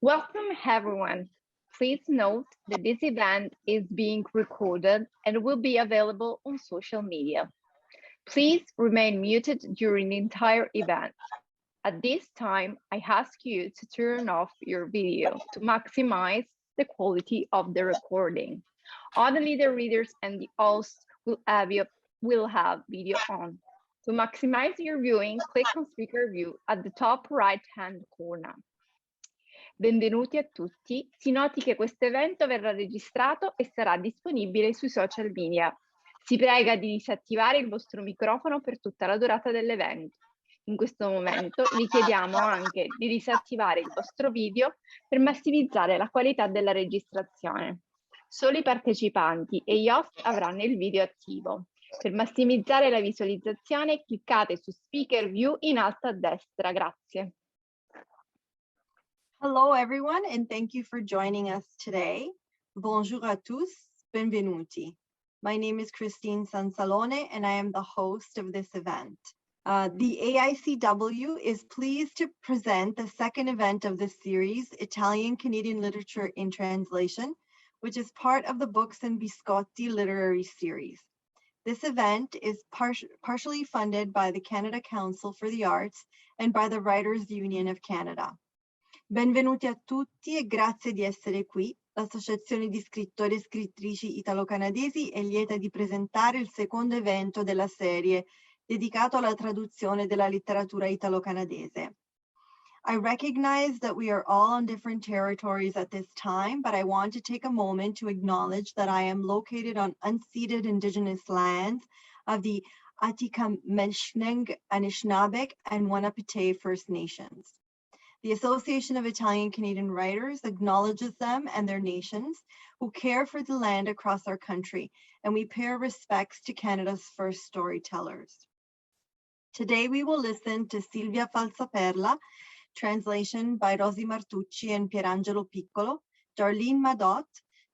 Welcome everyone. Please note that this event is being recorded and will be available on social media. Please remain muted during the entire event. At this time, I ask you to turn off your video to maximize the quality of the recording. Only the readers and the host will have video on. To maximize your viewing, click on Speaker View at the top right-hand corner. Benvenuti a tutti, si noti che questo evento verrà registrato e sarà disponibile sui social media. Si prega di disattivare il vostro microfono per tutta la durata dell'evento. In questo momento vi chiediamo anche di disattivare il vostro video per massimizzare la qualità della registrazione. Solo i partecipanti e gli host avranno il video attivo. Per massimizzare la visualizzazione cliccate su Speaker View in alto a destra. Grazie. Hello, everyone, and thank you for joining us today. Bonjour à tous, benvenuti. My name is Christine Sansalone, and I am the host of this event. The AICW is pleased to present the second event of this series, Italian-Canadian Literature in Translation, which is part of the Books and Biscotti literary series. This event is partially funded by the Canada Council for the Arts and by the Writers' Union of Canada. Benvenuti a tutti e grazie di essere qui. L'Associazione di Scrittori e Scrittrici Italo-Canadesi è lieta di presentare il secondo evento della serie dedicato alla traduzione della letteratura italo-canadese. I recognize that we are all on different territories at this time, but I want to take a moment to acknowledge that I am located on unceded Indigenous lands of the Atikameksheng, Anishinaabeg, and Wanapitei First Nations. The Association of Italian-Canadian Writers acknowledges them and their nations who care for the land across our country, and we pay our respects to Canada's first storytellers. Today we will listen to Silvia Falsaperla, translation by Rosi Martucci and Pierangelo Piccolo, Darlene Madot,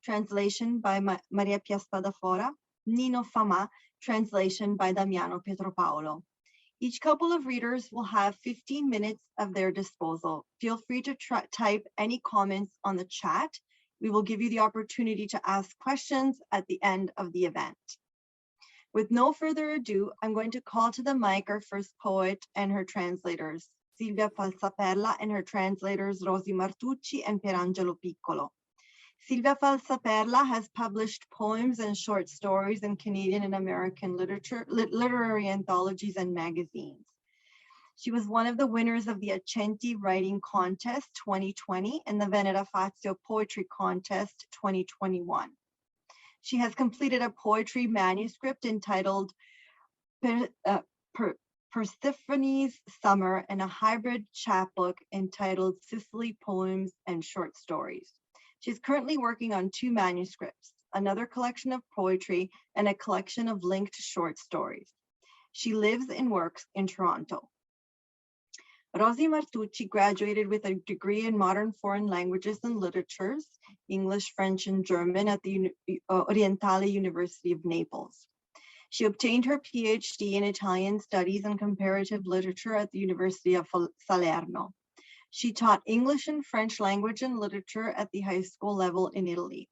translation by Maria Pia Spadafora, Nino Fama, translation by Damiano Pietropaolo. Each couple of readers will have 15 minutes of their disposal. Feel free to type any comments on the chat. We will give you the opportunity to ask questions at the end of the event. With no further ado, I'm going to call to the mic our first poet and her translators, Silvia Falsaperla and her translators, Rosi Martucci and Pierangelo Piccolo. Silvia Falsaperla has published poems and short stories in Canadian and American literary anthologies and magazines. She was one of the winners of the Accenti Writing Contest 2020 and the Venera Fazio Poetry Contest 2021. She has completed a poetry manuscript entitled Persephone's Summer and a hybrid chapbook entitled Sicily Poems and Short Stories. She's currently working on 2 manuscripts, another collection of poetry and a collection of linked short stories. She lives and works in Toronto. Rosi Martucci graduated with a degree in modern foreign languages and literatures, English, French, and German at the Orientale University of Naples. She obtained her PhD in Italian Studies and Comparative Literature at the University of Salerno. She taught English and French language and literature at the high school level in Italy.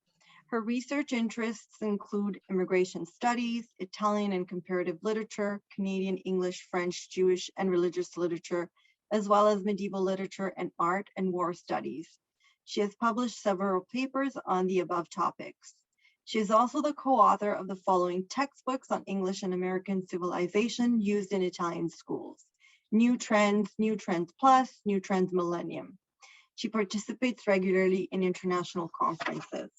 Her research interests include immigration studies, Italian and comparative literature, Canadian English, French, Jewish, and religious literature, as well as medieval literature and art and war studies. She has published several papers on the above topics. She is also the co-author of the following textbooks on English and American civilization used in Italian schools: New Trends Plus, New Trends Millennium. She participates regularly in international conferences.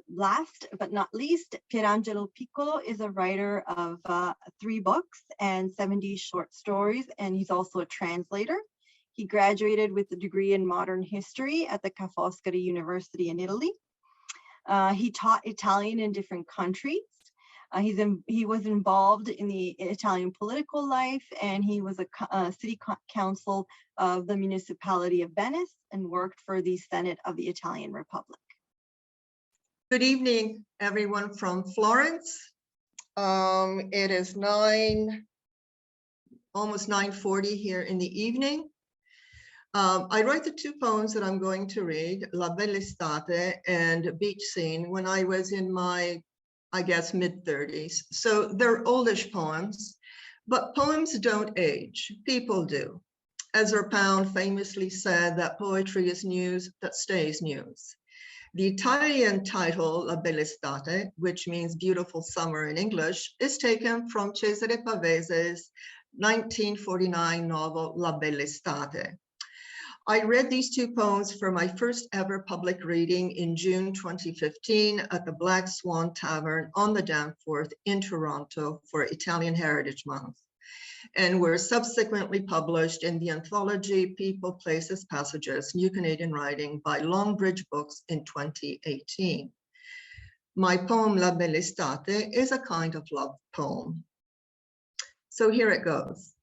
Last but not least, Pierangelo Piccolo is a writer of 3 books and 70 short stories, and he's also a translator. He graduated with a degree in modern history at the Ca' Foscari University in Italy. He taught Italian in different countries. He was involved in the Italian political life, and he was a city council of the municipality of Venice and worked for the Senate of the Italian Republic. Good evening, everyone from Florence. It is 9 almost 9:40 here in the evening. I write the two poems that I'm going to read, La Bella Estate and Beach Scene, when I was in my, I guess, mid-30s. So they're oldish poems, but poems don't age, people do. Ezra Pound famously said that poetry is news that stays news. The Italian title, La Bella Estate, which means beautiful summer in English, is taken from Cesare Pavese's 1949 novel, La Bella Estate. I read these two poems for my first ever public reading in June 2015 at the Black Swan Tavern on the Danforth in Toronto for Italian Heritage Month, and were subsequently published in the anthology People, Places, Passages, New Canadian Writing by Longbridge Books in 2018. My poem, La Bella Estate, is a kind of love poem. So here it goes.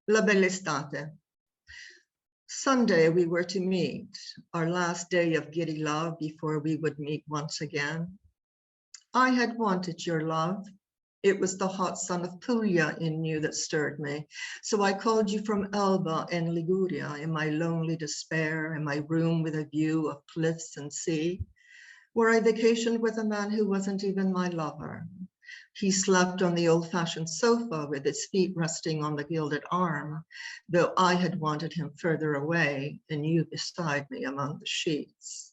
La Bella Estate. Sunday we were to meet, our last day of giddy love before we would meet once again. I had wanted your love. It was the hot sun of Puglia in you that stirred me. So I called you from Elba and Liguria in my lonely despair, in my room with a view of cliffs and sea, where I vacationed with a man who wasn't even my lover. He slept on the old-fashioned sofa with his feet resting on the gilded arm, though I had wanted him further away and you beside me among the sheets.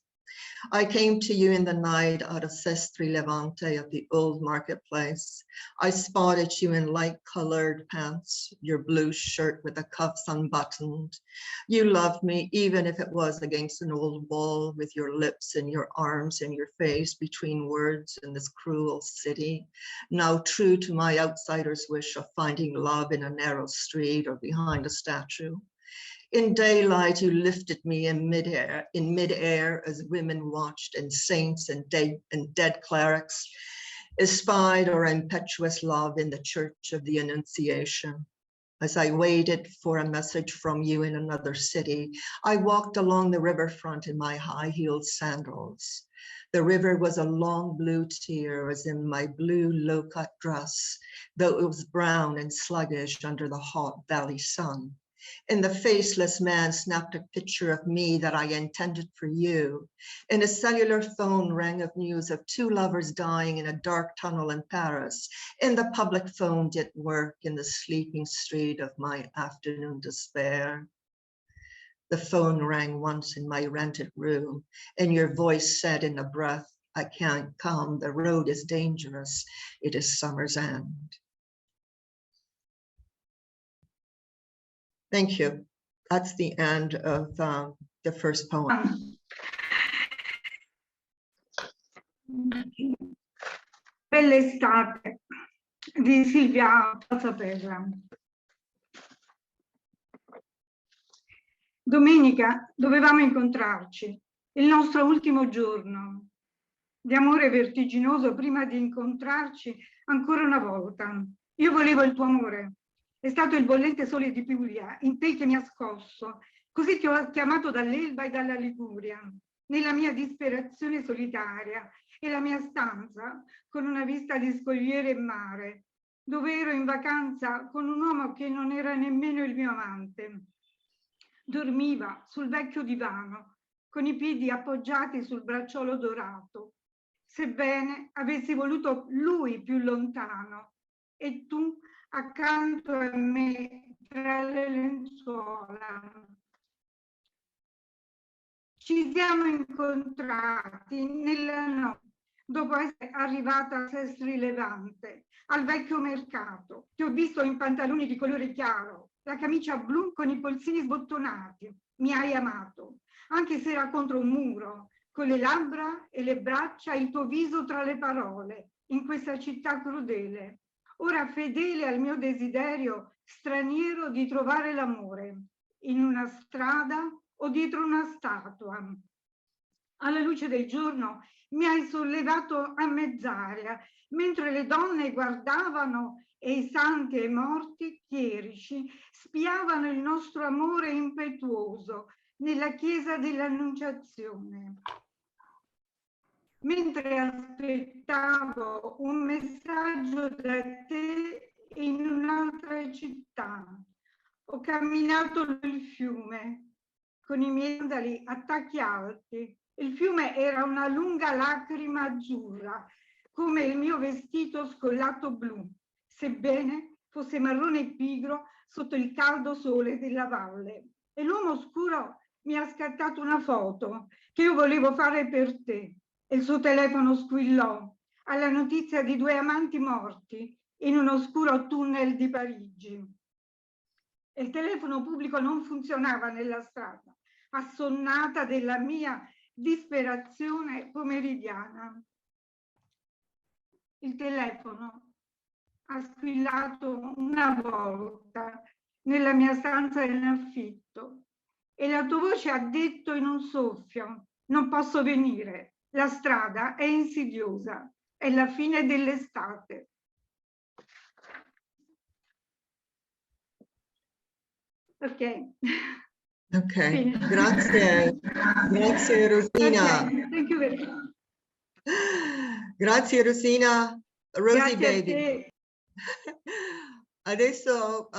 I came to you in the night out of Sestri Levante at the old marketplace. I spotted you in light-colored pants, your blue shirt with the cuffs unbuttoned. You loved me even if it was against an old wall, with your lips and your arms and your face between words in this cruel city, now true to my outsider's wish of finding love in a narrow street or behind a statue. In daylight, you lifted me in midair as women watched, and saints and dead clerics espied our impetuous love in the Church of the Annunciation. As I waited for a message from you in another city, I walked along the riverfront in my high-heeled sandals. The river was a long blue tear, as in my blue low-cut dress, though it was brown and sluggish under the hot valley sun. And the faceless man snapped a picture of me that I intended for you. And a cellular phone rang of news of two lovers dying in a dark tunnel in Paris. And the public phone didn't work in the sleeping street of my afternoon despair. The phone rang once in my rented room, and your voice said in a breath, I can't come, the road is dangerous, it is summer's end. Thank you. That's the end of the first poem. Bella estate di Silvia Pazzapella. Domenica dovevamo incontrarci, il nostro ultimo giorno di amore vertiginoso prima di incontrarci ancora una volta. Io volevo il tuo amore. È stato il bollente sole di Puglia, in te che mi ha scosso. Così ti ho chiamato dall'Elba e dalla Liguria, nella mia disperazione solitaria, e la mia stanza con una vista di scogliere e mare, dove ero in vacanza con un uomo che non era nemmeno il mio amante. Dormiva sul vecchio divano, con i piedi appoggiati sul bracciolo dorato, sebbene avessi voluto lui più lontano e tu accanto a me tra le lenzuola. Ci siamo incontrati nella notte, dopo essere arrivata a Sestri Levante, al vecchio mercato. Ti ho visto in pantaloni di colore chiaro, la camicia blu con i polsini sbottonati. Mi hai amato, anche se era contro un muro, con le labbra e le braccia e il tuo viso tra le parole, in questa città crudele. Ora fedele al mio desiderio straniero di trovare l'amore, in una strada o dietro una statua. Alla luce del giorno mi hai sollevato a mezz'aria, mentre le donne guardavano e i santi e i morti chierici spiavano il nostro amore impetuoso nella chiesa dell'Annunciazione. mentre aspettavo un messaggio da te in un'altra città. Ho camminato il fiume con i miei sandali a tacchi alti. Il fiume era una lunga lacrima azzurra, come il mio vestito scollato blu, sebbene fosse marrone e pigro sotto il caldo sole della valle. E l'uomo oscuro mi ha scattato una foto che io volevo fare per te. E il suo telefono squillò alla notizia di 2 amanti morti in un oscuro tunnel di Parigi. E il telefono pubblico non funzionava nella strada, assonnata della mia disperazione pomeridiana. Il telefono ha squillato una volta nella mia stanza in affitto e la tua voce ha detto in un soffio: non posso venire, la strada è insidiosa, è la fine dell'estate. Ok. Ok, Fine. grazie. Grazie Rosina. Okay, thank you very much. Grazie Rosina. Rosie Grazie a baby. te. Adesso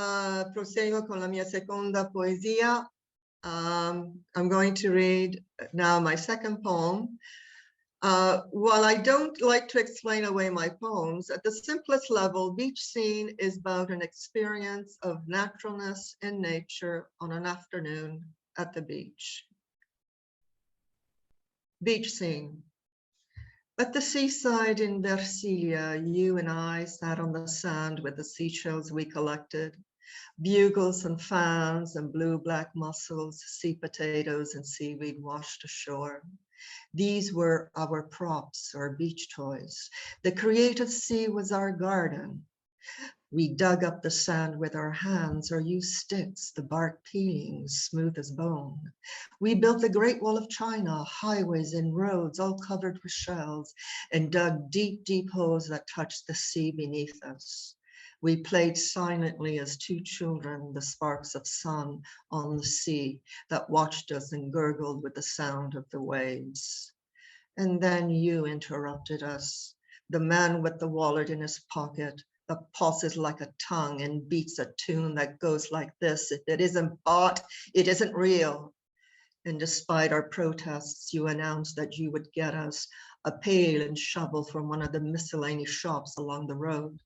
proseguo con la mia seconda poesia. I'm going to read now my second poem. While I don't like to explain away my poems, at the simplest level, Beach Scene is about an experience of naturalness in nature on an afternoon at the beach. Beach Scene. At the seaside in Versilia, you and I sat on the sand with the seashells we collected, bugles and fans and blue-black mussels, sea potatoes and seaweed washed ashore. These were our props, our beach toys. The creative sea was our garden. We dug up the sand with our hands or used sticks, the bark peeling smooth as bone. We built the Great Wall of China, highways and roads all covered with shells, and dug deep, deep holes that touched the sea beneath us. We played silently as two children, the sparks of sun on the sea that watched us and gurgled with the sound of the waves. And then you interrupted us, the man with the wallet in his pocket, that pulses like a tongue and beats a tune that goes like this: if it isn't bought, it isn't real. And despite our protests, you announced that you would get us a pail and shovel from one of the miscellaneous shops along the road.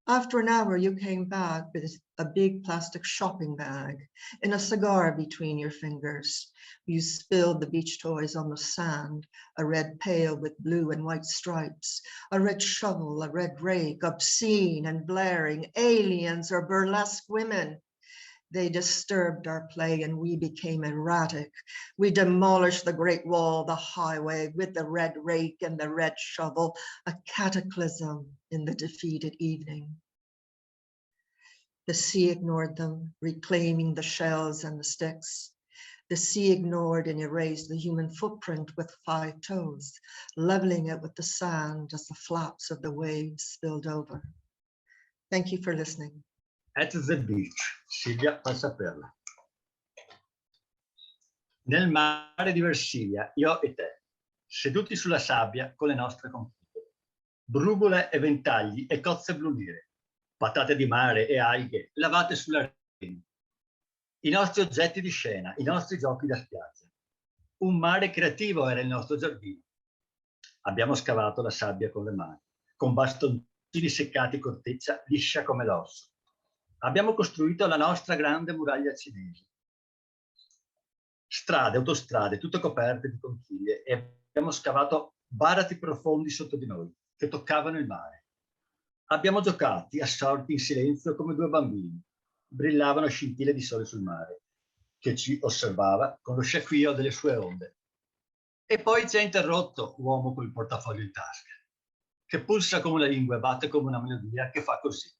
After an hour, you came back with a big plastic shopping bag and a cigar between your fingers. You spilled the beach toys on the sand, a red pail with blue and white stripes, a red shovel, a red rake, obscene and blaring, aliens or burlesque women. They disturbed our play and we became erratic. We demolished the Great Wall, the highway with the red rake and the red shovel, a cataclysm in the defeated evening. The sea ignored them, reclaiming the shells and the sticks. The sea ignored and erased the human footprint with 5 toes, leveling it with the sand as the flaps of the waves spilled over. Thank you for listening. At the beach, Silvia Passaperla. Nel mare di Versilia, io e te, seduti sulla sabbia con le nostre conchiglie, brugole e ventagli e cozze blu nere, patate di mare e alghe lavate sulla rete, i nostri oggetti di scena, i nostri giochi da spiaggia. Un mare creativo era il nostro giardino. Abbiamo scavato la sabbia con le mani, con bastoncini seccati corteccia liscia come l'osso. Abbiamo costruito la nostra grande muraglia cinese. Strade, autostrade, tutte coperte di conchiglie, e abbiamo scavato baratri profondi sotto di noi, che toccavano il mare. Abbiamo giocato, assorti in silenzio come 2 bambini. Brillavano scintille di sole sul mare, che ci osservava con lo sciacquio delle sue onde. E poi ci ha interrotto, uomo col portafoglio in tasca, che pulsa come una lingua e batte come una melodia che fa così.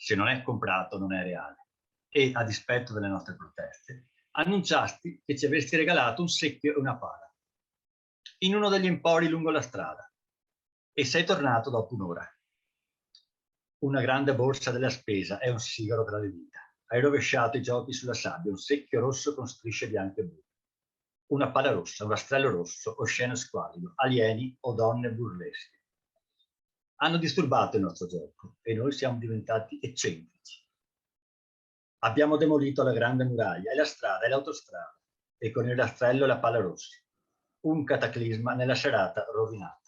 Se non è comprato non è reale. E, a dispetto delle nostre proteste, annunciasti che ci avresti regalato un secchio e una pala in uno degli empori lungo la strada, e sei tornato dopo un'ora. Una grande borsa della spesa e un sigaro tra le dita. Hai rovesciato i giochi sulla sabbia, un secchio rosso con strisce bianche e blu. una pala rossa, un rastrello rosso, osceno squallido, alieni o donne burlesche. Hanno disturbato il nostro gioco e noi siamo diventati eccentrici. Abbiamo demolito la grande muraglia e la strada e l'autostrada e con il rastrello e la pala rossa. Un cataclisma nella serata rovinata.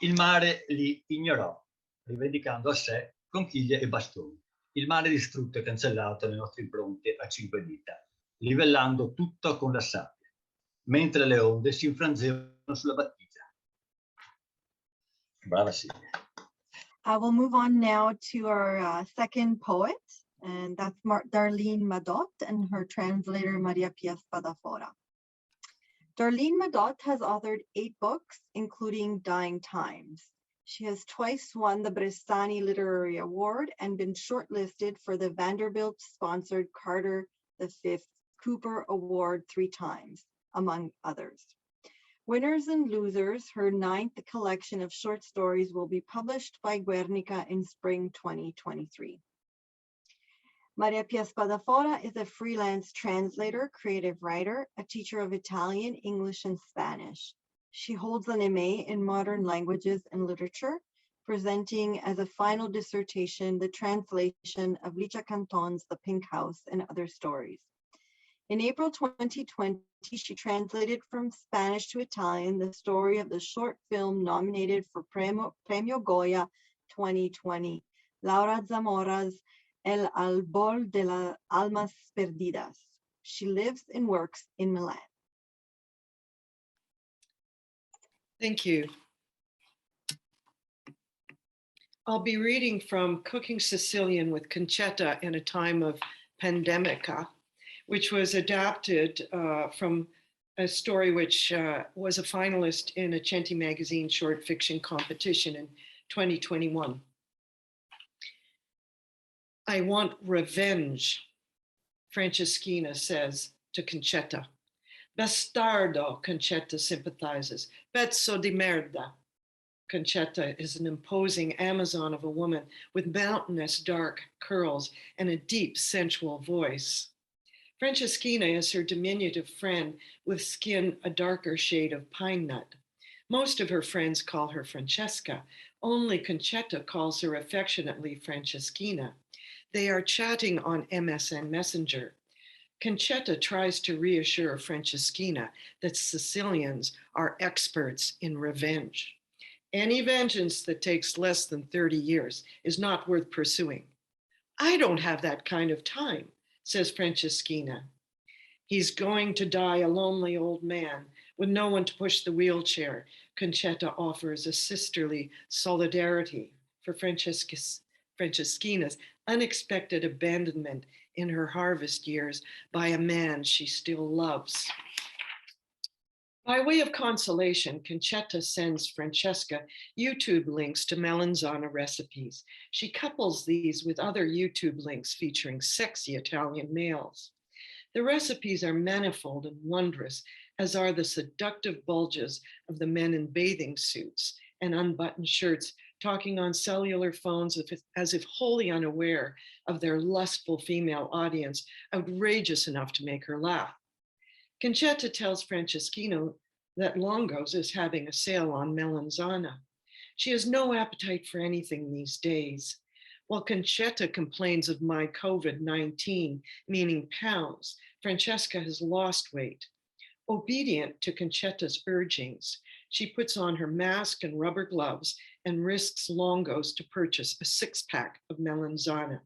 Il mare li ignorò, rivendicando a sé conchiglie e bastoni. Il mare distrutto e cancellato le nostre impronte a 5 dita, livellando tutto con la sabbia, mentre le onde si infrangevano sulla battigia. Brava Silvia. We'll move on now to our second poet, and that's Darlene Madot and her translator, Maria Pia Spadafora. Darlene Madot has authored 8 books, including Dying Times. She has twice won the Bressani Literary Award and been shortlisted for the Vanderbilt-sponsored Carter V Cooper Award 3 times, among others. Winners and Losers, her 9th collection of short stories, will be published by Guernica in spring 2023. Maria Pia Spadafora is a freelance translator, creative writer, a teacher of Italian, English, and Spanish. She holds an MA in Modern Languages and Literature, presenting as a final dissertation the translation of Licia Canton's The Pink House and Other Stories. In April 2020, she translated from Spanish to Italian the story of the short film nominated for Premio Goya 2020, Laura Zamora's El Albor de las Almas Perdidas. She lives and works in Milan. Thank you. I'll be reading from Cooking Sicilian with Concetta in a Time of Pandemica, which was adapted from a story which was a finalist in a Centi magazine short fiction competition in 2021. I want revenge, Franceschina says to Concetta. Bastardo, Concetta sympathizes. Pezzo di merda. Concetta is an imposing Amazon of a woman with mountainous dark curls and a deep sensual voice. Franceschina is her diminutive friend with skin a darker shade of pine nut. Most of her friends call her Francesca. Only Concetta calls her affectionately Franceschina. They are chatting on MSN Messenger. Concetta tries to reassure Franceschina that Sicilians are experts in revenge. Any vengeance that takes less than 30 years is not worth pursuing. I don't have that kind of time, says Franceschina. He's going to die a lonely old man with no one to push the wheelchair. Concetta offers a sisterly solidarity for Franceschina's unexpected abandonment in her harvest years by a man she still loves. By way of consolation, Concetta sends Francesca YouTube links to melanzana recipes. She couples these with other YouTube links featuring sexy Italian males. The recipes are manifold and wondrous, as are the seductive bulges of the men in bathing suits and unbuttoned shirts talking on cellular phones as if wholly unaware of their lustful female audience, outrageous enough to make her laugh. Concetta tells Franceschino that Longo's is having a sale on melanzana. She has no appetite for anything these days. While Concetta complains of my COVID-19, meaning pounds, Francesca has lost weight. Obedient to Concetta's urgings, she puts on her mask and rubber gloves and risks Longo's to purchase a 6-pack of melanzana.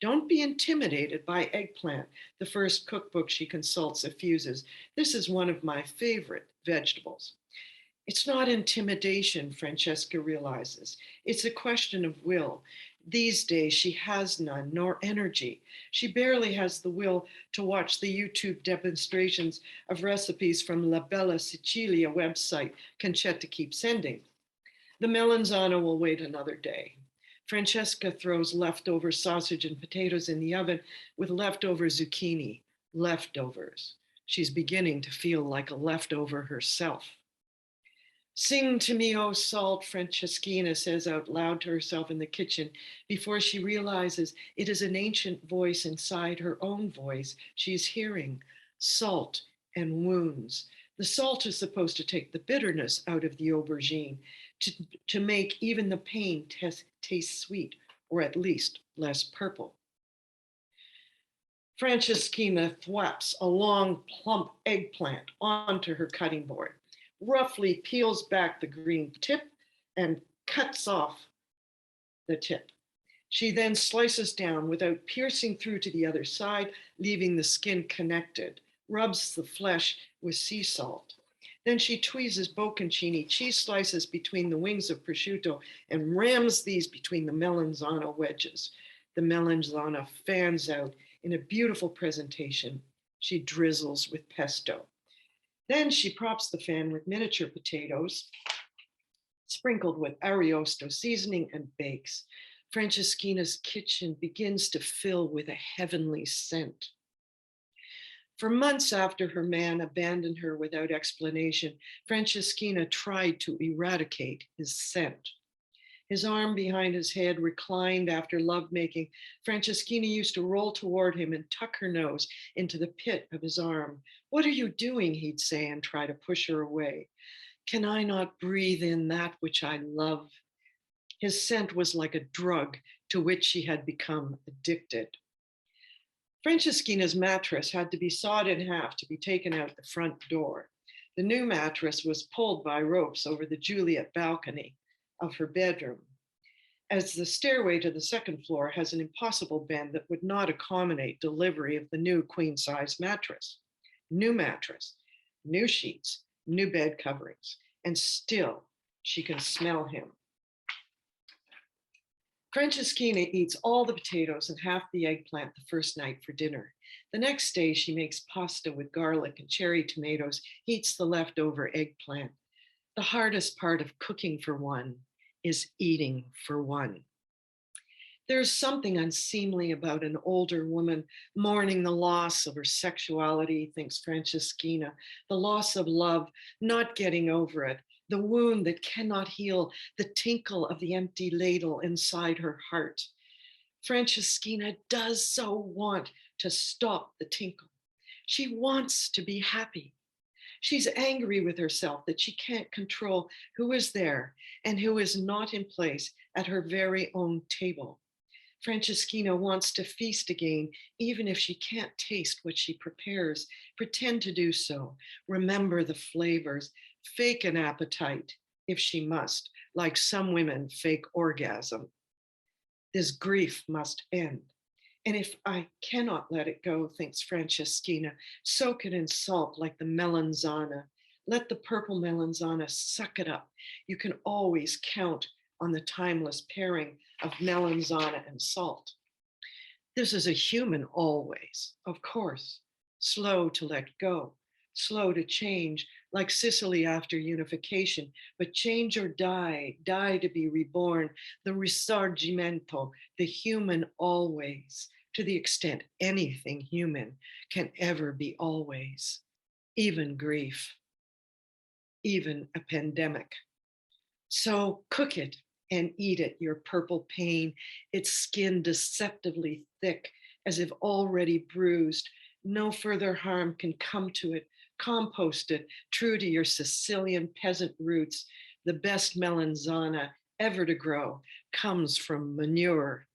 Don't be intimidated by eggplant, the first cookbook she consults effuses. This is one of my favorite vegetables. It's not intimidation, Francesca realizes. It's a question of will. These days, she has none, nor energy. She barely has the will to watch the YouTube demonstrations of recipes from La Bella Sicilia website Concetta keeps sending. The melanzana will wait another day. Francesca throws leftover sausage and potatoes in the oven with leftover zucchini. Leftovers. She's beginning to feel like a leftover herself. Sing to me, O salt, Franceschina says out loud to herself in the kitchen before she realizes it is an ancient voice inside her own voice she's hearing. Salt and wounds. The salt is supposed to take the bitterness out of the aubergine, to make even the pain taste sweet, or at least less purple. Franceschina thwaps a long, plump eggplant onto her cutting board, roughly peels back the green tip and cuts off the tip. She then slices down without piercing through to the other side, leaving the skin connected, rubs the flesh with sea salt. Then she tweezes bocconcini cheese slices between the wings of prosciutto and rams these between the melanzana wedges. The melanzana fans out in a beautiful presentation. She drizzles with pesto. Then she props the fan with miniature potatoes, sprinkled with Ariosto seasoning, and bakes. Franceschina's kitchen begins to fill with a heavenly scent. For months after her man abandoned her without explanation, Franceschina tried to eradicate his scent. His arm behind his head reclined after lovemaking. Franceschina used to roll toward him and tuck her nose into the pit of his arm. "What are you doing?" he'd say, and try to push her away. "Can I not breathe in that which I love?" His scent was like a drug to which she had become addicted. Franceschina's mattress had to be sawed in half to be taken out the front door. The new mattress was pulled by ropes over the Juliet balcony of her bedroom, as the stairway to the second floor has an impossible bend that would not accommodate delivery of the new queen-size mattress. New mattress, new sheets, new bed coverings, and still she can smell him. Franceschina eats all the potatoes and half the eggplant the first night for dinner. The next day, she makes pasta with garlic and cherry tomatoes, eats the leftover eggplant. The hardest part of cooking for one is eating for one. There's something unseemly about an older woman mourning the loss of her sexuality, thinks Franceschina, the loss of love, not getting over it, the wound that cannot heal, the tinkle of the empty ladle inside her heart. Franceschina does so want to stop the tinkle. She wants to be happy. She's angry with herself that she can't control who is there and who is not in place at her very own table. Franceschina wants to feast again, even if she can't taste what she prepares. Pretend to do so. Remember the flavors. Fake an appetite, if she must, like some women fake orgasm. This grief must end. And if I cannot let it go, thinks Franceschina, soak it in salt like the melanzana. Let the purple melanzana suck it up. You can always count on the timeless pairing of melanzana and salt. This is a human always, of course, slow to let go, slow to change, like Sicily after unification, but change or die, die to be reborn, the risorgimento, the human always, to the extent anything human can ever be always, even grief, even a pandemic. So cook it and eat it, your purple pain, its skin deceptively thick, as if already bruised. No further harm can come to it. Compost it, true to your Sicilian peasant roots. The best melanzana ever to grow comes from manure.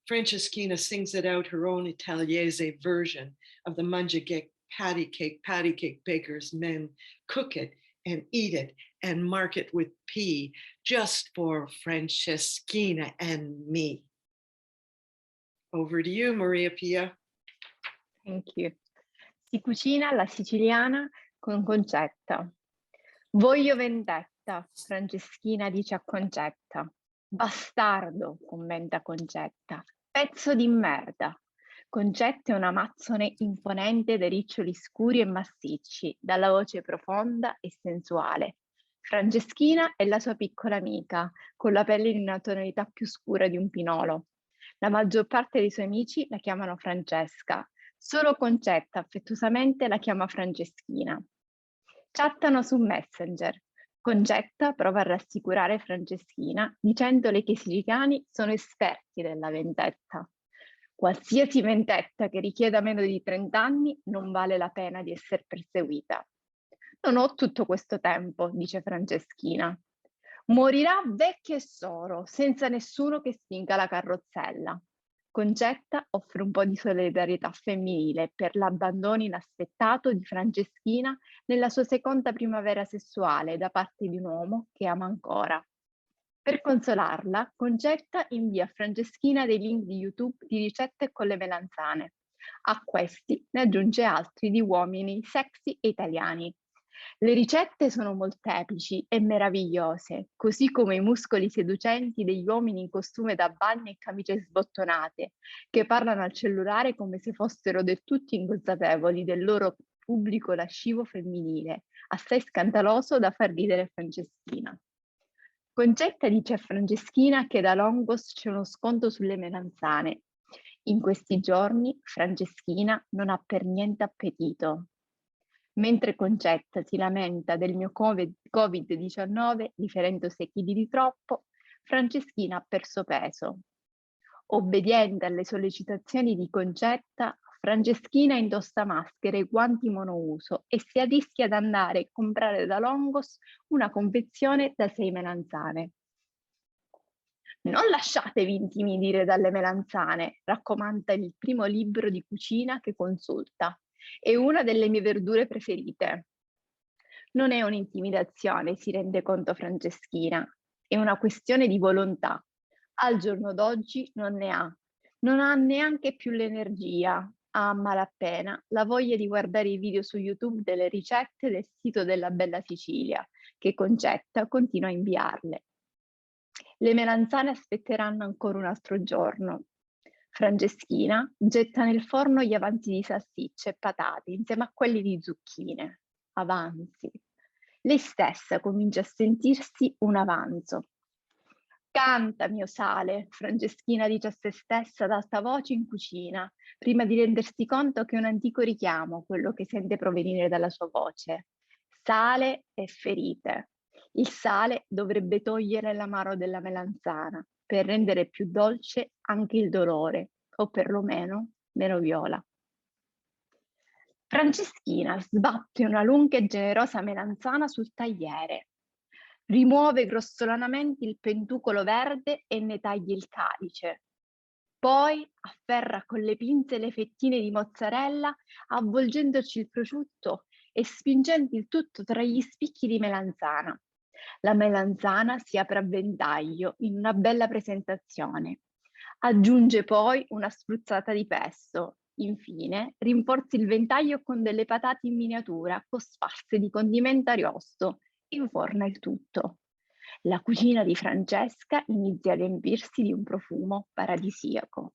Franceschina sings it out her own Italiese version of the Mangiagek patty cake baker's men. Cook it and eat it and mark it with P, just for Franceschina and me. Over to you, Maria Pia. Thank you. Si cucina alla siciliana con Concetta. Voglio vendetta, Franceschina dice a Concetta. Bastardo, commenta Concetta. Pezzo di merda. Concetta è una amazzone imponente dai riccioli scuri e massicci, dalla voce profonda e sensuale. Franceschina è la sua piccola amica, con la pelle in una tonalità più scura di un pinolo. La maggior parte dei suoi amici la chiamano Francesca. Solo Concetta affettuosamente la chiama Franceschina. Chattano su Messenger. Concetta prova a rassicurare Franceschina dicendole che i siciliani sono esperti della vendetta. Qualsiasi vendetta che richieda meno di 30 anni non vale la pena di essere perseguita. Non ho tutto questo tempo, dice Franceschina. Morirà vecchia e solo, senza nessuno che spinga la carrozzella. Concetta offre un po' di solidarietà femminile per l'abbandono inaspettato di Franceschina nella sua seconda primavera sessuale da parte di un uomo che ama ancora. Per consolarla, Concetta invia a Franceschina dei link di YouTube di ricette con le melanzane. A questi ne aggiunge altri di uomini sexy e italiani. Le ricette sono molteplici e meravigliose, così come i muscoli seducenti degli uomini in costume da bagno e camicie sbottonate, che parlano al cellulare come se fossero del tutto inconsapevoli del loro pubblico lascivo femminile, assai scandaloso da far ridere Franceschina. Concetta dice a Franceschina che da Longos c'è uno sconto sulle melanzane. In questi giorni Franceschina non ha per niente appetito. Mentre Concetta si lamenta del mio Covid-19 differendo 6 kg di troppo, Franceschina ha perso peso. Obbediente alle sollecitazioni di Concetta, Franceschina indossa maschere e guanti monouso e si arrischia ad andare a comprare da Longos una confezione da 6 melanzane. Non lasciatevi intimidire dalle melanzane, raccomanda il primo libro di cucina che consulta. È una delle mie verdure preferite. Non è un'intimidazione, si rende conto Franceschina, è una questione di volontà. Al giorno d'oggi non ne ha. Non ha neanche più l'energia, ha a malapena la voglia di guardare i video su YouTube delle ricette del sito della Bella Sicilia, che Concetta continua a inviarle. Le melanzane aspetteranno ancora un altro giorno. Franceschina getta nel forno gli avanzi di salsicce e patate insieme a quelli di zucchine. Avanzi. Lei stessa comincia a sentirsi un avanzo. Canta, mio sale, Franceschina dice a se stessa ad alta voce in cucina, prima di rendersi conto che è un antico richiamo quello che sente provenire dalla sua voce. Sale e ferite. Il sale dovrebbe togliere l'amaro della melanzana per rendere più dolce anche il dolore, o perlomeno meno viola. Franceschina sbatte una lunga e generosa melanzana sul tagliere. Rimuove grossolanamente il pentucolo verde e ne taglia il calice. Poi afferra con le pinze le fettine di mozzarella, avvolgendoci il prosciutto e spingendo il tutto tra gli spicchi di melanzana. La melanzana si apre a ventaglio in una bella presentazione. Aggiunge poi una spruzzata di pesto. Infine, rinforzi il ventaglio con delle patate in miniatura cosparse di condimento ariosto. Inforna il tutto. La cucina di Francesca inizia a riempirsi di un profumo paradisiaco.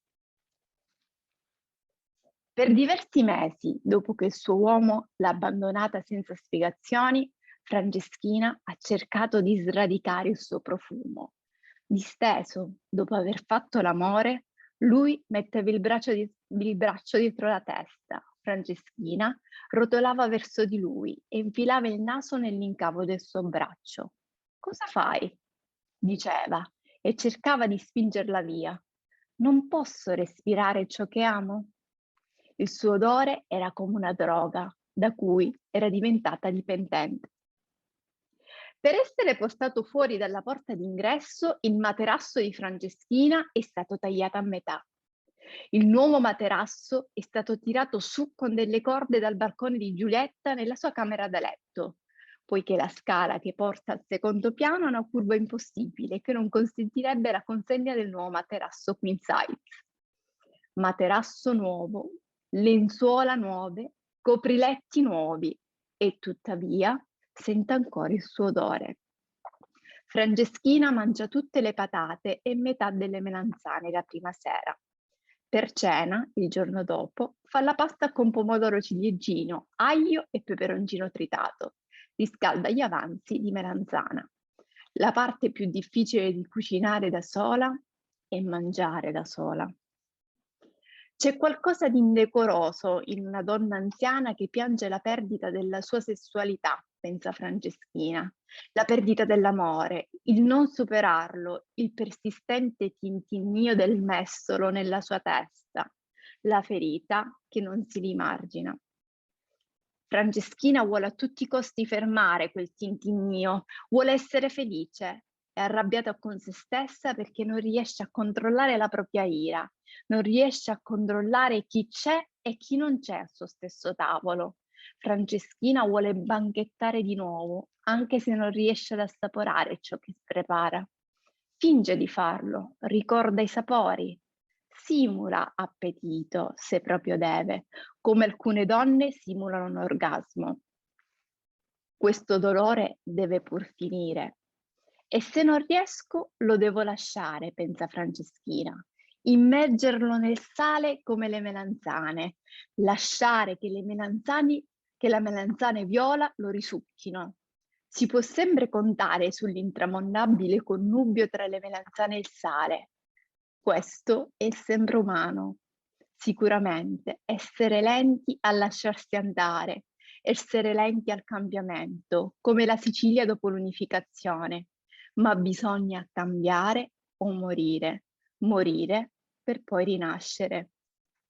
Per diversi mesi, dopo che il suo uomo l'ha abbandonata senza spiegazioni, Franceschina ha cercato di sradicare il suo profumo. Disteso, dopo aver fatto l'amore, lui metteva il braccio dietro la testa. Franceschina rotolava verso di lui e infilava il naso nell'incavo del suo braccio. «Cosa fai?» diceva e cercava di spingerla via. «Non posso respirare ciò che amo?» Il suo odore era come una droga, da cui era diventata dipendente. Per essere portato fuori dalla porta d'ingresso, il materasso di Franceschina è stato tagliato a metà. Il nuovo materasso è stato tirato su con delle corde dal balcone di Giulietta nella sua camera da letto, poiché la scala che porta al secondo piano ha una curva impossibile che non consentirebbe la consegna del nuovo materasso queen size. Materasso nuovo, lenzuola nuove, copriletti nuovi e tuttavia sente ancora il suo odore. Franceschina mangia tutte le patate e metà delle melanzane la prima sera. Per cena, il giorno dopo, fa la pasta con pomodoro ciliegino, aglio e peperoncino tritato. Riscalda gli avanzi di melanzana. La parte più difficile di cucinare da sola è mangiare da sola. C'è qualcosa di indecoroso in una donna anziana che piange la perdita della sua sessualità, pensa Franceschina, la perdita dell'amore, il non superarlo, il persistente tintinnio del mestolo nella sua testa, la ferita che non si rimargina. Franceschina vuole a tutti i costi fermare quel tintinnio, vuole essere felice. È arrabbiata con se stessa perché non riesce a controllare la propria ira, non riesce a controllare chi c'è e chi non c'è al suo stesso tavolo. Franceschina vuole banchettare di nuovo, anche se non riesce ad assaporare ciò che prepara. Finge di farlo, ricorda i sapori, simula appetito se proprio deve, come alcune donne simulano un orgasmo. Questo dolore deve pur finire. E se non riesco, lo devo lasciare, pensa Franceschina. Immergerlo nel sale come le melanzane, lasciare che la melanzane viola lo risucchino. Si può sempre contare sull'intramontabile connubio tra le melanzane e il sale. Questo è sempre umano. Sicuramente essere lenti a lasciarsi andare, essere lenti al cambiamento, come la Sicilia dopo l'unificazione. Ma bisogna cambiare o morire per poi rinascere.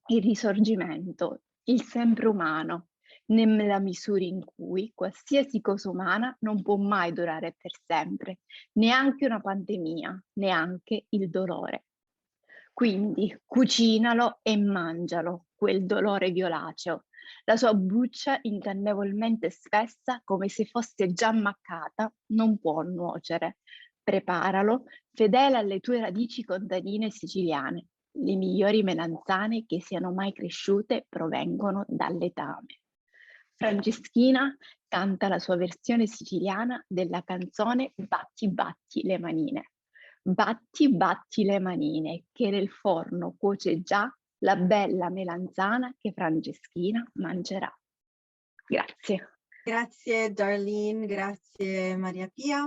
Il risorgimento, il sempre umano, nella misura in cui qualsiasi cosa umana non può mai durare per sempre, neanche una pandemia, neanche il dolore. Quindi cucinalo e mangialo, quel dolore violaceo, la sua buccia incannevolmente spessa come se fosse già ammaccata, non può nuocere. Preparalo, fedele alle tue radici contadine siciliane. Le migliori melanzane che siano mai cresciute provengono dal letame. Franceschina canta la sua versione siciliana della canzone Batti batti le manine. Batti batti le manine, che nel forno cuoce già la bella melanzana che Franceschina mangerà. Grazie. Grazie Darlene, grazie Maria Pia.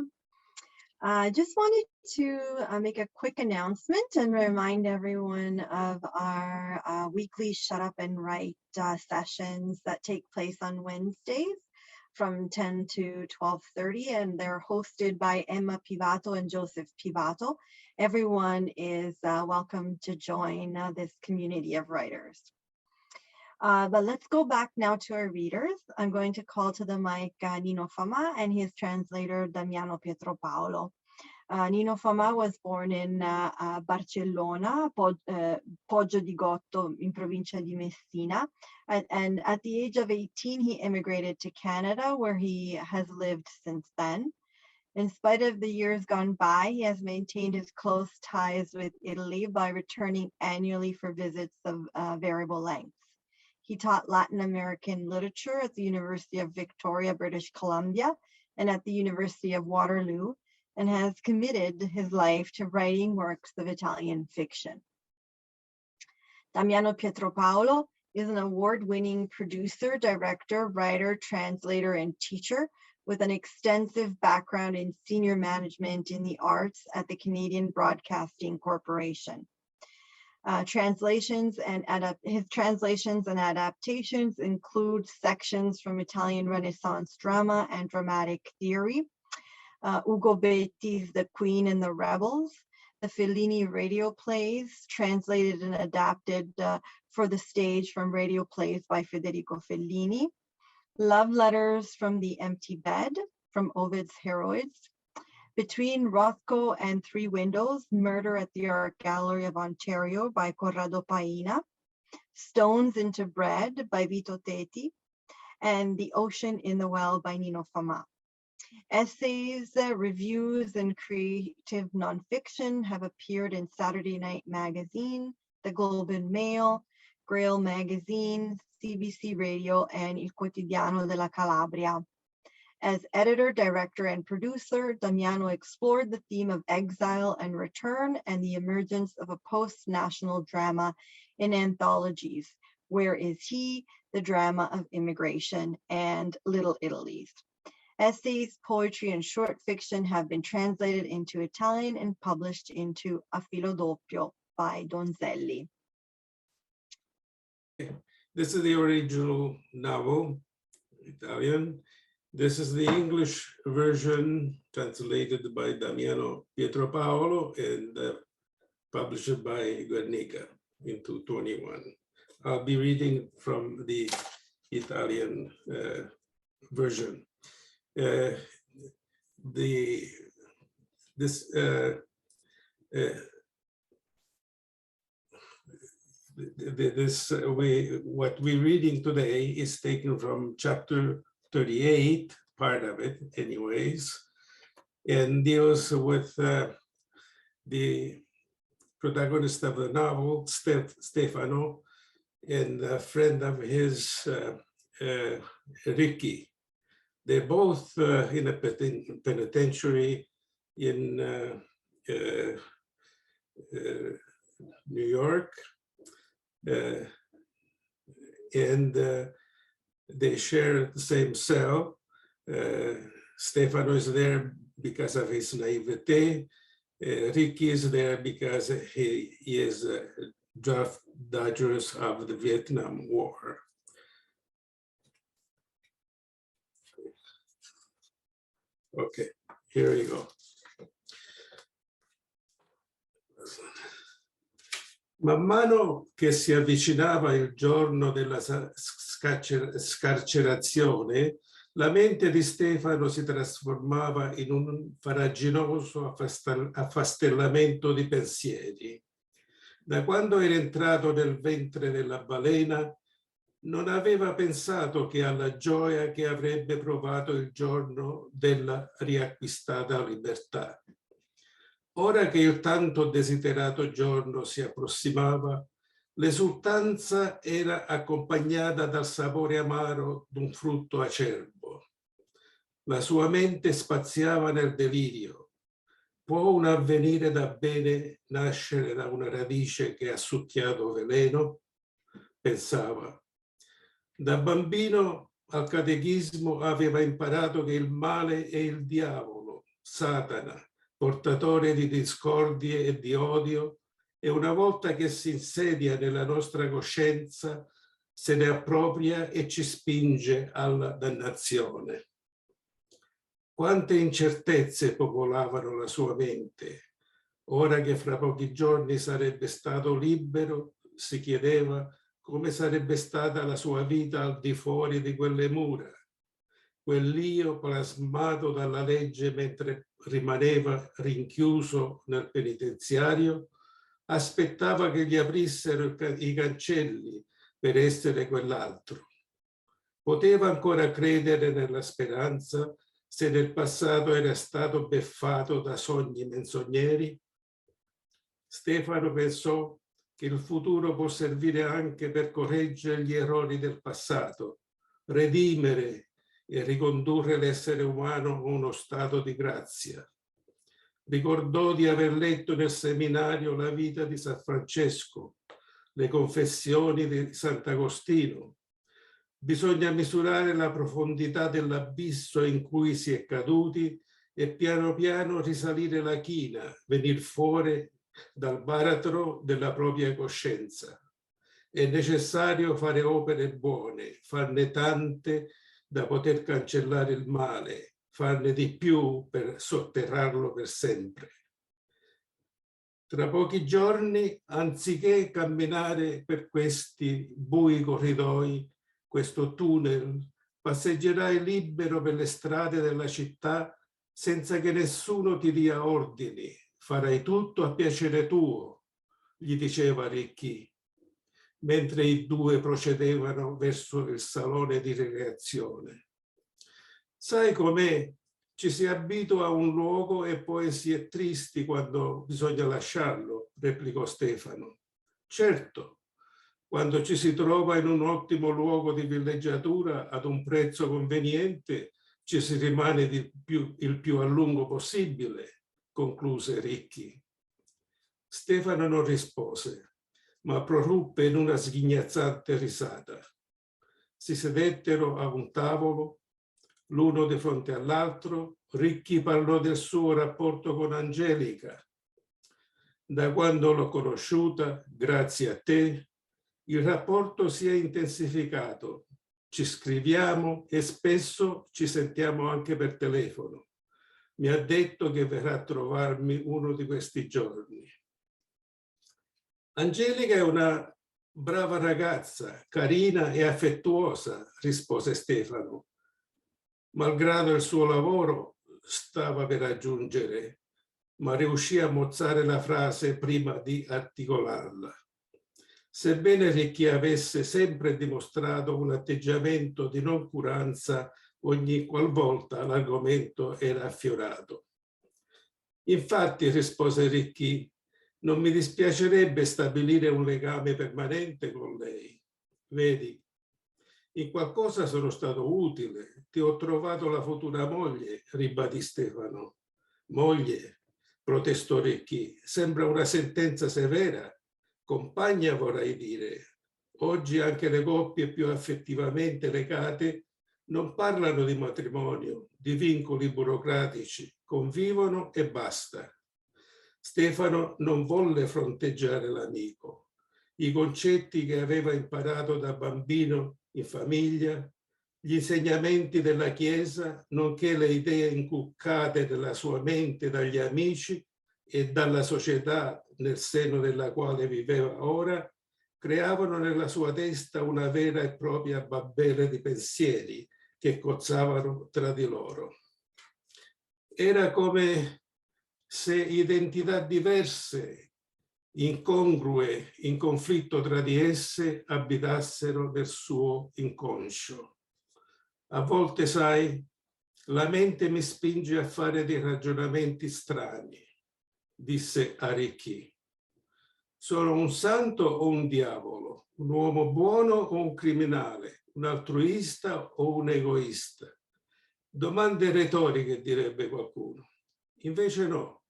I just wanted to make a quick announcement and remind everyone of our weekly Shut Up and Write sessions that take place on Wednesdays from 10 to 12:30, and they're hosted by Emma Pivato and Joseph Pivato. Everyone is welcome to join this community of writers. But let's go back now to our readers. I'm going to call to the mic Nino Fama and his translator Damiano Pietropaolo. Nino Fama was born in Barcellona, Poggio di Gotto, in provincia di Messina. And at the age of 18, he immigrated to Canada, where he has lived since then. In spite of the years gone by, he has maintained his close ties with Italy by returning annually for visits of variable lengths. He taught Latin American literature at the University of Victoria, British Columbia, and at the University of Waterloo, and has committed his life to writing works of Italian fiction. Damiano Pietropaolo is an award-winning producer, director, writer, translator, and teacher with an extensive background in senior management in the arts at the Canadian Broadcasting Corporation. His translations and adaptations include sections from Italian Renaissance drama and dramatic theory, Ugo Betti's The Queen and the Rebels, the Fellini radio plays, translated and adapted for the stage from radio plays by Federico Fellini, Love Letters from the Empty Bed from Ovid's Heroids, Between Rothko and Three Windows, Murder at the Art Gallery of Ontario by Corrado Paina, Stones into Bread by Vito Tetti, and The Ocean in the Well by Nino Fama. Essays, reviews, and creative nonfiction have appeared in Saturday Night Magazine, The Globe and Mail, Grail Magazine, CBC Radio, and Il Quotidiano della Calabria. As editor, director, and producer, Damiano explored the theme of exile and return and the emergence of a post-national drama in anthologies, Where Is He?, The Drama of Immigration, and Little Italy's. Essays, poetry, and short fiction have been translated into Italian and published into A Filo Doppio by Donzelli. This is the original novel, Italian. This is the English version translated by Damiano Pietropaolo and published by Guernica in 2021. I'll be reading from the Italian version. What we're reading today is taken from chapter 38, part of it anyways, and deals with the protagonist of the novel, Stefano, and a friend of his, Ricky. They're both in a penitentiary in New York, and they share the same cell. Stefano is there because of his naivete. Ricky is there because he is draft dodgers of the Vietnam War. Okay, here we go. Man mano che si avvicinava il giorno della scarcerazione, la mente di Stefano si trasformava in un farraginoso affastellamento di pensieri. Da quando era entrato nel ventre della balena, non aveva pensato che alla gioia che avrebbe provato il giorno della riacquistata libertà. Ora che il tanto desiderato giorno si approssimava, l'esultanza era accompagnata dal sapore amaro d'un frutto acerbo. La sua mente spaziava nel delirio. Può un avvenire da bene nascere da una radice che ha succhiato veleno? Pensava. Da bambino al catechismo aveva imparato che il male è il diavolo, Satana, portatore di discordie e di odio, e una volta che si insedia nella nostra coscienza, se ne appropria e ci spinge alla dannazione. Quante incertezze popolavano la sua mente. Ora che fra pochi giorni sarebbe stato libero, si chiedeva come sarebbe stata la sua vita al di fuori di quelle mura. Quell'io plasmato dalla legge mentre rimaneva rinchiuso nel penitenziario, aspettava che gli aprissero i cancelli per essere quell'altro. Poteva ancora credere nella speranza se nel passato era stato beffato da sogni menzogneri? Stefano pensò che il futuro può servire anche per correggere gli errori del passato, redimere e ricondurre l'essere umano a uno stato di grazia. Ricordò di aver letto nel seminario la vita di San Francesco, le confessioni di Sant'Agostino. Bisogna misurare la profondità dell'abisso in cui si è caduti e piano piano risalire la china, venir fuori dal baratro della propria coscienza. È necessario fare opere buone, farne tante da poter cancellare il male, farne di più per sotterrarlo per sempre. Tra pochi giorni, anziché camminare per questi bui corridoi, questo tunnel, passeggerai libero per le strade della città senza che nessuno ti dia ordini. Farai tutto a piacere tuo, gli diceva Ricky, mentre i due procedevano verso il salone di ricreazione. Sai com'è? Ci si abitua a un luogo e poi si è tristi quando bisogna lasciarlo, replicò Stefano. Certo, quando ci si trova in un ottimo luogo di villeggiatura ad un prezzo conveniente, ci si rimane il più a lungo possibile, concluse Ricky. Stefano non rispose, ma proruppe in una sghignazzante risata. Si sedettero a un tavolo, l'uno di fronte all'altro. Ricky parlò del suo rapporto con Angelica. Da quando l'ho conosciuta, grazie a te, il rapporto si è intensificato. Ci scriviamo e spesso ci sentiamo anche per telefono. Mi ha detto che verrà a trovarmi uno di questi giorni. Angelica è una Brava ragazza, carina e affettuosa, rispose Stefano. Malgrado il suo lavoro, stava per aggiungere, ma riuscì a mozzare la frase prima di articolarla. Sebbene Ricchi avesse sempre dimostrato un atteggiamento di noncuranza ogni qualvolta l'argomento era affiorato. Infatti, rispose Ricchi, non mi dispiacerebbe stabilire un legame permanente con lei. Vedi, in qualcosa sono stato utile, ti ho trovato la futura moglie, ribadì Stefano. Moglie, protestò Ricchi, sembra una sentenza severa. Compagna vorrei dire. Oggi anche le coppie più affettivamente legate non parlano di matrimonio, di vincoli burocratici, convivono e basta. Stefano non volle fronteggiare l'amico. I concetti che aveva imparato da bambino in famiglia, gli insegnamenti della Chiesa, nonché le idee inculcate nella sua mente dagli amici e dalla società nel seno della quale viveva ora, creavano nella sua testa una vera e propria Babele di pensieri che cozzavano tra di loro. Era come se identità diverse, incongrue, in conflitto tra di esse, abitassero nel suo inconscio. A volte, sai, la mente mi spinge a fare dei ragionamenti strani, disse Arricchi. Sono un santo o un diavolo? Un uomo buono o un criminale? Un altruista o un egoista? Domande retoriche, direbbe qualcuno. Invece no,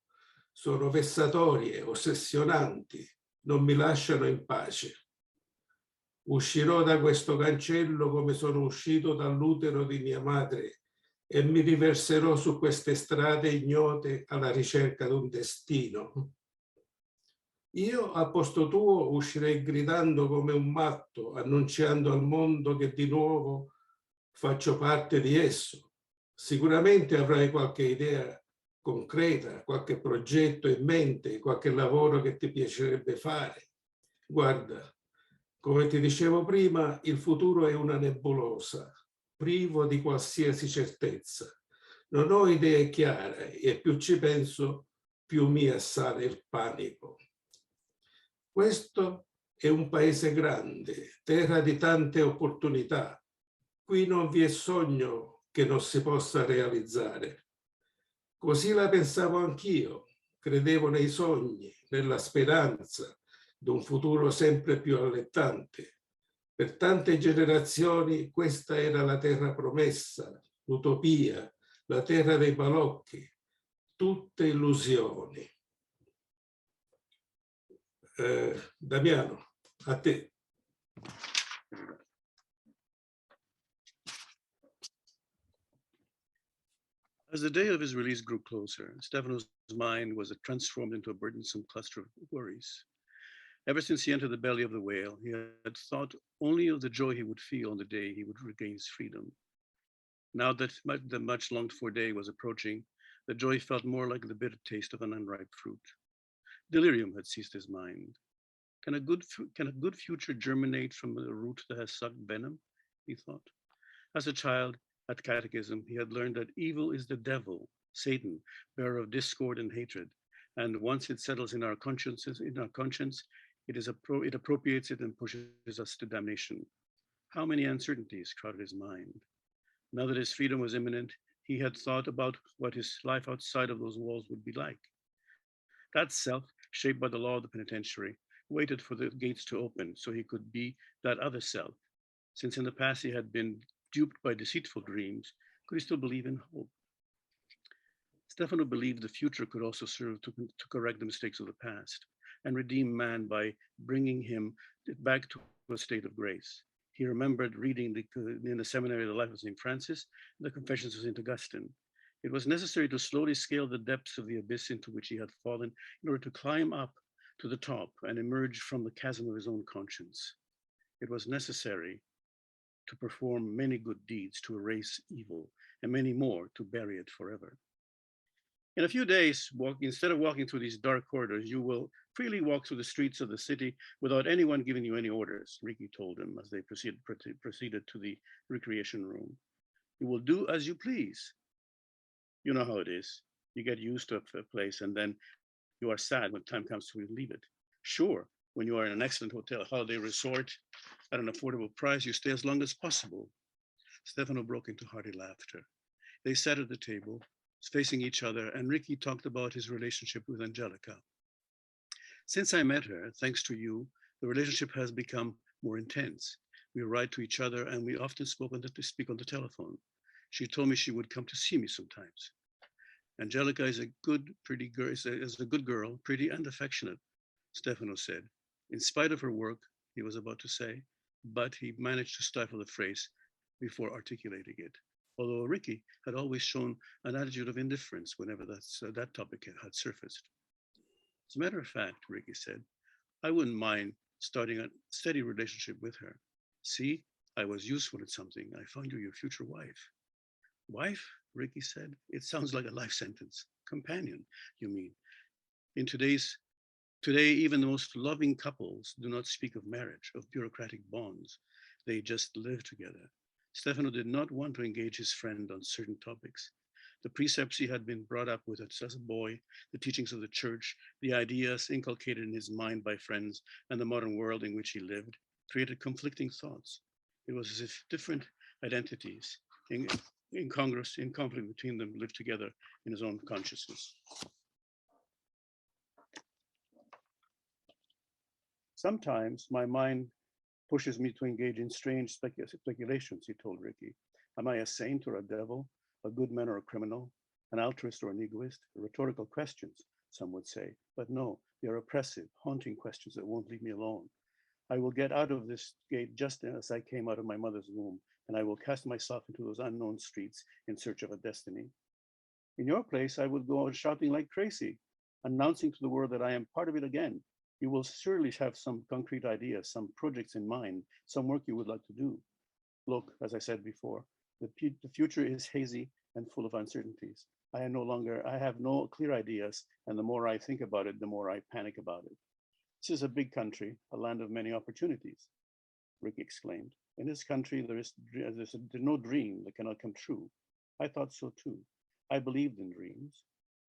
sono vessatorie, ossessionanti, non mi lasciano in pace. Uscirò da questo cancello come sono uscito dall'utero di mia madre e mi riverserò su queste strade ignote alla ricerca di un destino. Io, a posto tuo, uscirei gridando come un matto, annunciando al mondo che di nuovo faccio parte di esso. Sicuramente avrai qualche idea concreta, qualche progetto in mente, qualche lavoro che ti piacerebbe fare. Guarda, come ti dicevo prima, il futuro è una nebulosa, privo di qualsiasi certezza. Non ho idee chiare e più ci penso, più mi assale il panico. Questo è un paese grande, terra di tante opportunità. Qui non vi è sogno che non si possa realizzare. Così la pensavo anch'io, credevo nei sogni, nella speranza di un futuro sempre più allettante. Per tante generazioni questa era la terra promessa, l'utopia, la terra dei balocchi, tutte illusioni. Damiano, a te. As the day of his release grew closer, Stefano's mind was transformed into a burdensome cluster of worries. Ever since he entered the belly of the whale, he had thought only of the joy he would feel on the day he would regain his freedom. Now that the much longed for day was approaching, the joy felt more like the bitter taste of an unripe fruit. Delirium had seized his mind. Can a good future germinate from a root that has sucked venom? He thought. As a child, at catechism, he had learned that evil is the devil, Satan, bearer of discord and hatred. And once it settles in our conscience, it appropriates it and pushes us to damnation. How many uncertainties crowded his mind. Now that his freedom was imminent, he had thought about what his life outside of those walls would be like. That self, shaped by the law of the penitentiary, waited for the gates to open so he could be that other self. Since in the past he had been duped by deceitful dreams, could he still believe in hope? Stefano believed the future could also serve to correct the mistakes of the past and redeem man by bringing him back to a state of grace. He remembered reading in the seminary the life of St. Francis, the Confessions of St. Augustine. It was necessary to slowly scale the depths of the abyss into which he had fallen in order to climb up to the top and emerge from the chasm of his own conscience. It was necessary to perform many good deeds to erase evil and many more to bury it forever. In a few days, instead of walking through these dark corridors, you will freely walk through the streets of the city without anyone giving you any orders, Ricky told him as they proceeded to the recreation room. You will do as you please. You know how it is. You get used to a place and then you are sad when time comes to leave it. Sure, when you are in an excellent hotel, holiday resort at an affordable price, you stay as long as possible. Stefano broke into hearty laughter. They sat at the table, facing each other, and Ricky talked about his relationship with Angelica. Since I met her, thanks to you, the relationship has become more intense. We write to each other and we often speak on the telephone. She told me she would come to see me sometimes. Angelica is a good, pretty girl, is a good girl, pretty and affectionate, Stefano said. In spite of her work, he was about to say, but he managed to stifle the phrase before articulating it. Although Ricky had always shown an attitude of indifference whenever that topic had surfaced. As a matter of fact, Ricky said, I wouldn't mind starting a steady relationship with her. See, I was useful at something. I found you your future wife. Wife? Ricky said. It sounds like a life sentence. Companion, you mean. Today, even the most loving couples do not speak of marriage, of bureaucratic bonds. They just live together. Stefano did not want to engage his friend on certain topics. The precepts he had been brought up with as a boy, the teachings of the church, the ideas inculcated in his mind by friends, and the modern world in which he lived created conflicting thoughts. It was as if different identities in conflict between them lived together in his own consciousness. Sometimes my mind pushes me to engage in strange speculations, he told Ricky. Am I a saint or a devil, a good man or a criminal, an altruist or an egoist? Rhetorical questions, some would say, but no, they are oppressive, haunting questions that won't leave me alone. I will get out of this gate just as I came out of my mother's womb, and I will cast myself into those unknown streets in search of a destiny. In your place, I would go out shouting like crazy, announcing to the world that I am part of it again. You will surely have some concrete ideas, some projects in mind, some work you would like to do. Look, as I said before, the future is hazy and full of uncertainties. I have no clear ideas, and the more I think about it, the more I panic about it. This is a big country, a land of many opportunities, Rick exclaimed. In this country, there's no dream that cannot come true. I thought so too. I believed in dreams,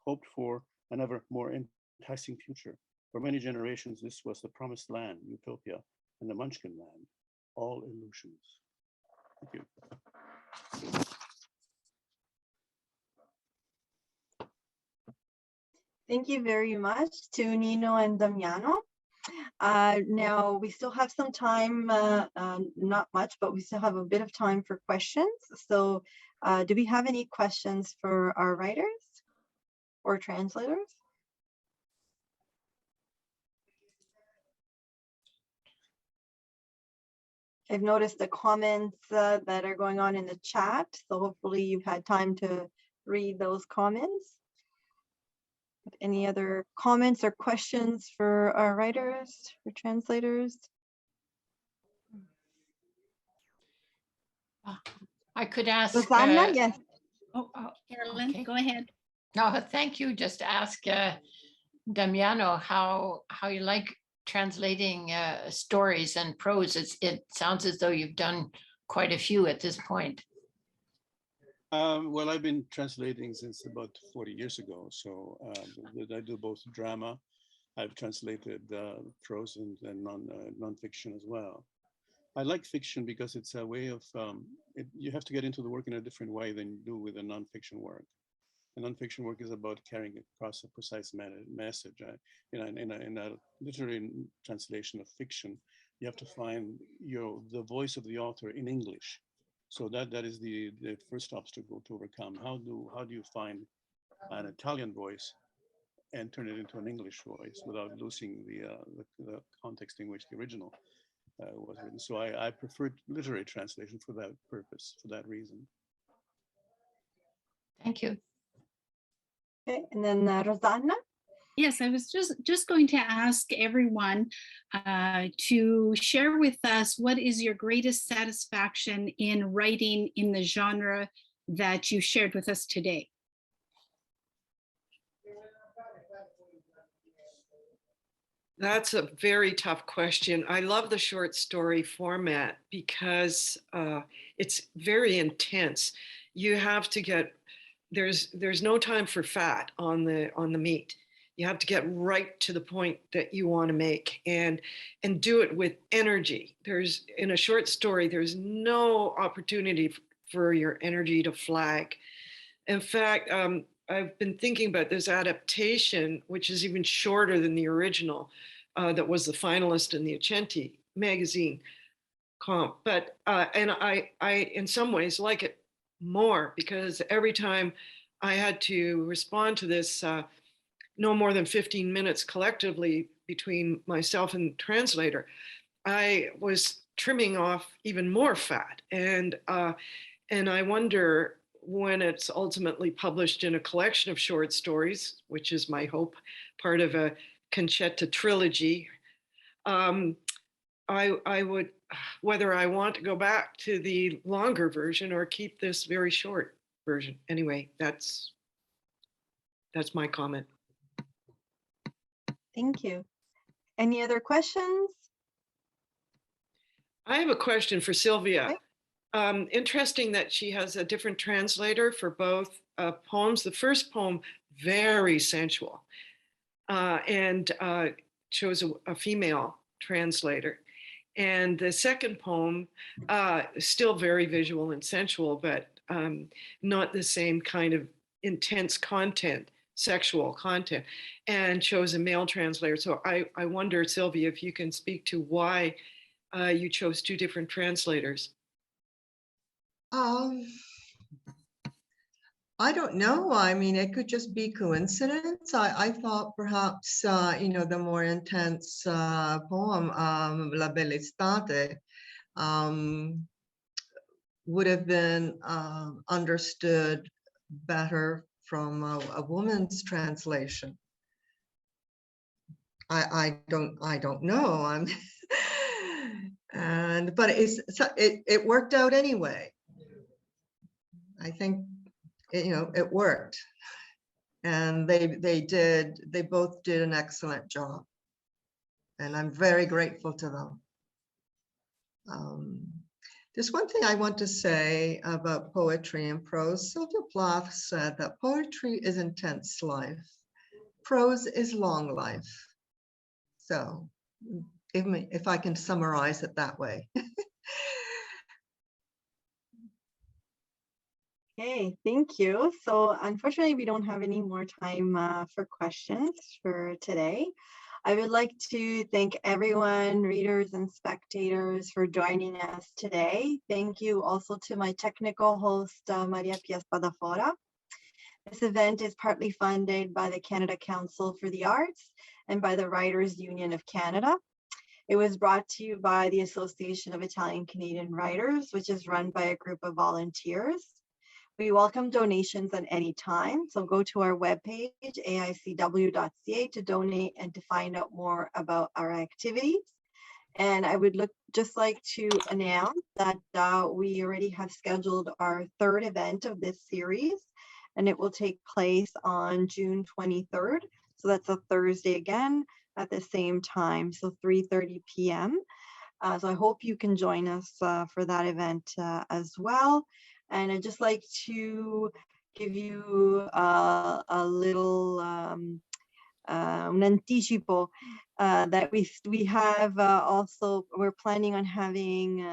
hoped for an ever more enticing future. For many generations, this was the promised land, utopia, and the Munchkin land, all illusions. Thank you. Thank you very much to Nino and Damiano. Now we still have some time, not much, but we still have a bit of time for questions. So do we have any questions for our writers or translators? I've noticed the comments that are going on in the chat, so hopefully you've had time to read those comments. Any other comments or questions for our writers, for translators? I could ask. Rosanna, yes. Carolyn, okay. Go ahead. No, thank you. Just ask Damiano how you like translating stories and prose. It sounds as though you've done quite a few at this point. Well, I've been translating since about 40 years ago. So I do both drama. I've translated prose and nonfiction as well. I like fiction because it's a way of, you have to get into the work in a different way than you do with a nonfiction work. The nonfiction work is about carrying across a precise message. In a literary translation of fiction, you have to find the voice of the author in English. So that is the first obstacle to overcome. How do you find an Italian voice and turn it into an English voice without losing the context in which the original was written? So I prefer literary translation for that purpose, for that reason. Thank you. Okay, and then Rosanna. Yes, I was just going to ask everyone to share with us what is your greatest satisfaction in writing in the genre that you shared with us today. That's a very tough question. I love the short story format because it's very intense. You have to get there's no time for fat on the meat. You have to get right to the point that you want to make and do it with energy. There's in a short story, there's no opportunity for your energy to flag. In fact, I've been thinking about this adaptation, which is even shorter than the original, that was the finalist in the Accenti magazine comp. But and I in some ways like it more because every time I had to respond to this, no more than 15 minutes collectively between myself and translator, I was trimming off even more fat, and I wonder when it's ultimately published in a collection of short stories, which is my hope, part of a Concetta trilogy, I would, whether I want to go back to the longer version or keep this very short version. Anyway, that's my comment. Thank you. Any other questions? I have a question for Sylvia. Interesting that she has a different translator for both poems. The first poem, very sensual, and chose a female translator. And the second poem, still very visual and sensual, but not the same kind of intense content, sexual content, and chose a male translator. So I wonder, Sylvia, if you can speak to why you chose two different translators. I don't know. I mean, it could just be coincidence. I thought perhaps, the more intense poem, La Bella Estate, would have been understood better from a woman's translation. I don't know. But it worked out anyway. I think it worked, and they both did an excellent job, and I'm very grateful to them. There's one thing I want to say about poetry and prose. Sylvia Plath said that poetry is intense life, prose is long life. So if I can summarize it that way. Okay, thank you. So unfortunately, we don't have any more time for questions for today. I would like to thank everyone, readers and spectators, for joining us today. Thank you also to my technical host, Maria Pia Spadafora. This event is partly funded by the Canada Council for the Arts and by the Writers Union of Canada. It was brought to you by the Association of Italian Canadian Writers, which is run by a group of volunteers. We welcome donations at any time, so go to our webpage, aicw.ca, to donate and to find out more about our activities. And I would just like to announce that we already have scheduled our third event of this series, and it will take place on June 23rd. So that's a Thursday again at the same time, so 3:30 p.m. So I hope you can join us for that event as well. And I'd just like to give you a little un anticipo that we have also, we're planning on having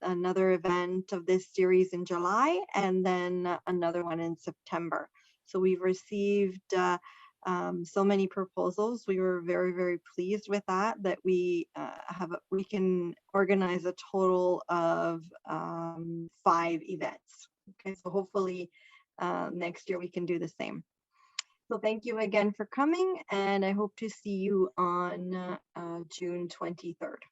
another event of this series in July and then another one in September. So we've received so many proposals. We were very, very pleased with that we can organize a total of 5 events. Okay, so hopefully next year we can do the same. So thank you again for coming, and I hope to see you on June 23rd.